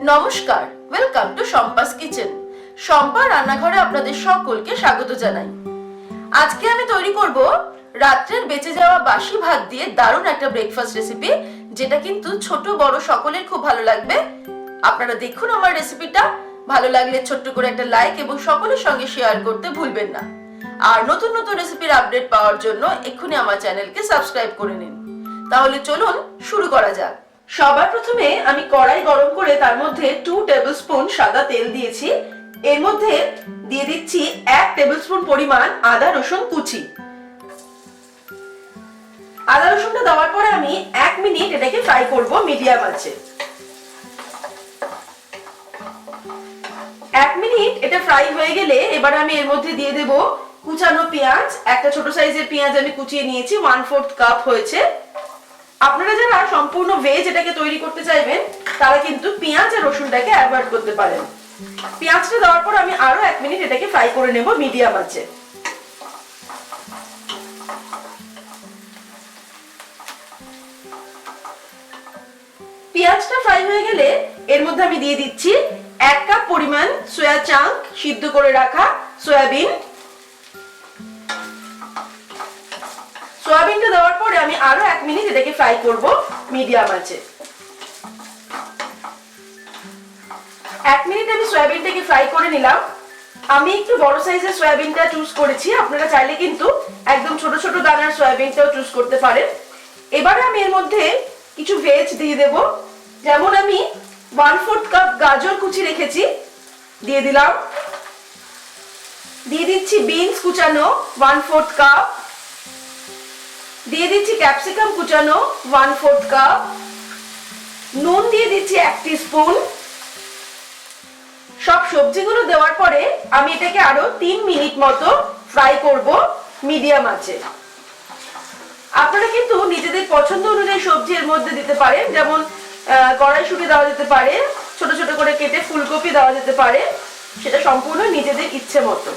নমস্কার, welcome to Shampa's kitchen. Shampa রান্নাঘরে আপনাদের সকলকে স্বাগত জানাই। আজকে আমি তৈরি করব রাত্রের বেঁচে যাওয়া বাসি ভাত দিয়ে দারুণ একটা ব্রেকফাস্ট রেসিপি, যেটা কিন্তু ছোট বড় সকলের খুব ভালো লাগবে। আপনারা দেখুন আমার রেসিপিটা। ভালো লাগলে ছোট্ট করে একটা লাইক এবং সকলের সঙ্গে শেয়ার করতে ভুলবেন না। আর নতুন নতুন রেসিপির আপডেট পাওয়ার জন্য এক্ষুনি আমার চ্যানেলকে সাবস্ক্রাইব করে নিন। তাহলে চলুন শুরু করা যাক। সবার প্রথমে আমি কড়াই গরম করে তার মধ্যে 2 টেবিলস্পুন সাদা তেল দিয়েছি। এর মধ্যে দিয়ে দিচ্ছি 1 টেবিলস্পুন পরিমাণ আদা রসুন কুচি। আদা রসুনটা দেওয়ার পরে আমি 1 মিনিট এটাকে ফ্রাই করব মিডিয়াম আঁচে। 1 মিনিট এটা ফ্রাই হয়ে গেলে এবার আমি এর মধ্যে দিয়ে দেব কুচানো পেঁয়াজ। একটা ছোট সাইজের পেঁয়াজ আমি কুচিয়ে নিয়েছি, 1/4 কাপ হয়েছে। আপনারা যারা সম্পূর্ণ ভেজ এটাকে তৈরি করতে চাইবেন তারা কিন্তু পেঁয়াজ আর রসুনটাকে অ্যাভয়েড করতে পারেন। পেঁয়াজটা দেওয়ার পর আমি আরো 1 মিনিট এটাকে ফ্রাই করে নেব মিডিয়াম আঁচে। পেঁয়াজটা ফ্রাই হয়ে গেলে এর মধ্যে আমি দিয়ে দিচ্ছি 1 কাপ পরিমাণ সয়া চাঙ্ক, সিদ্ধ করে রাখা সয়াবিন। সয়াবিনটা দেওয়ার পরে আমি আরো 1 মিনিট এটাকে ফ্রাই করব মিডিয়াম আঁচে। 1 মিনিট আমি সয়াবিনটাকে ফ্রাই করে নিলাম। আমি একটু বড় সাইজের সয়াবিনটা চুজ করেছি, আপনারা চাইলে কিন্তু একদম ছোট ছোট দানার সয়াবিনটাও চুজ করতে পারেন। এবারে আমি এর মধ্যে কিছু ভেজ দিয়ে দেব। যেমন আমি 1/4 কাপ গাজর কুচি রেখেছি, দিয়ে দিলাম। দিয়ে দিচ্ছি বিনস কুচানো 1/4 কাপ। দিয়ে দিচ্ছি ক্যাপসিকাম কুচানো 1/4 কাপ। নুন দিয়ে দিচ্ছি 1 টিস্পুন। সব সবজিগুলো দেওয়ার পরে আমি এটাকে আরো 3 মিনিট মতো ফ্রাই করব মিডিয়াম আঁচে। আপনারা কিন্তু নিজেদের পছন্দ অনুযায়ী সবজি এর মধ্যে দিতে পারেন, যেমন কড়াইশুঁটি দেওয়া যেতে পারে, ছোট ছোট করে কেটে ফুলকপি দেওয়া যেতে পারে, সেটা সম্পূর্ণ নিজেদের ইচ্ছে মতো।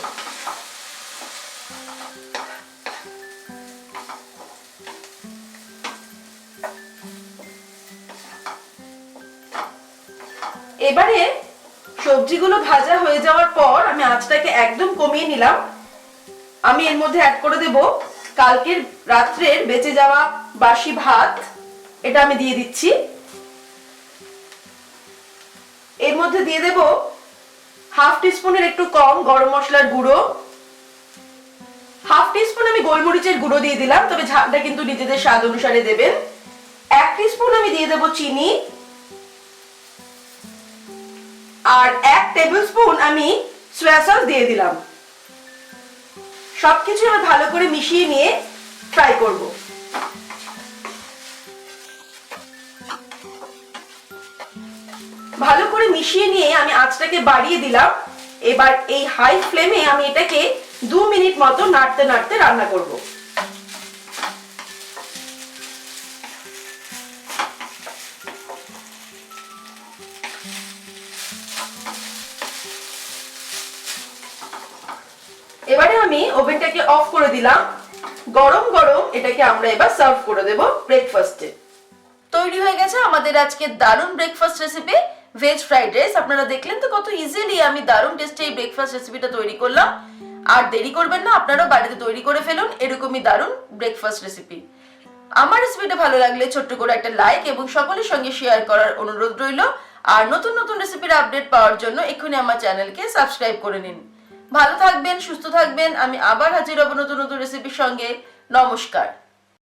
এবারে সবজিগুলো ভাজা হয়ে যাওয়ার পর আমি আঁচটাকে একদম কমিয়ে নিলাম। আমি এর মধ্যে অ্যাড করে দেব কালকের রাত্রের বেঁচে যাওয়া বাসি ভাত। এটা আমি দিয়ে দিচ্ছি। এর মধ্যে দিয়ে দেব 1/2 টিস্পুনের একটু কম গরম মশলার গুঁড়ো। 1/2 টিস্পুন আমি গোলমরিচের গুঁড়ো দিয়ে দিলাম, তবে ঝালটা কিন্তু নিজেদের স্বাদ অনুসারে দেবেন। 1 টিস্পুন আমি দিয়ে দেব চিনি। আর 1 টেবিলস্পুন আমি সয়া সস দিয়ে দিলাম। সবকিছু আমি ভালো করে মিশিয়ে নিয়ে ফ্রাই করব। ভালো করে মিশিয়ে নিয়ে আমি আঁচটাকে বাড়িয়ে দিলাম। এবার এই হাই ফ্লেমে আমি এটাকে 2 মিনিট মতো নাড়তে নাড়তে রান্না করব। এবারে আমি ওভেনটাকে অফ করে দিলাম। গরম গরম এটাকে আমরা এবার সার্ভ করে দেব ব্রেকফাস্টে। তৈরি হয়ে গেছে আমাদের আজকে দারুণ breakfast recipe, veg fried rice. আপনারা দেখলেন তো কত ইজিলি আমি দারুণ টেস্টি এই ব্রেকফাস্ট রেসিপিটা তৈরি করলাম। আর দেরি করবেন না, আপনারাও বাড়িতে তৈরি করে ফেলুন এরকমই দারুণ ব্রেকফাস্ট রেসিপি। আমার রেসিপিটা ভালো লাগলে ছোট্ট করে একটা লাইক এবং সকলের সঙ্গে শেয়ার করার অনুরোধ রইল। আর নতুন নতুন রেসিপির আপডেট পাওয়ার জন্য এক্ষুনি আমার চ্যানেলকে সাবস্ক্রাইব করে নিন। ভালো থাকবেন, সুস্থ থাকবেন। আমি আবার হাজির হব নতুন নতুন রেসিপির সঙ্গে। নমস্কার।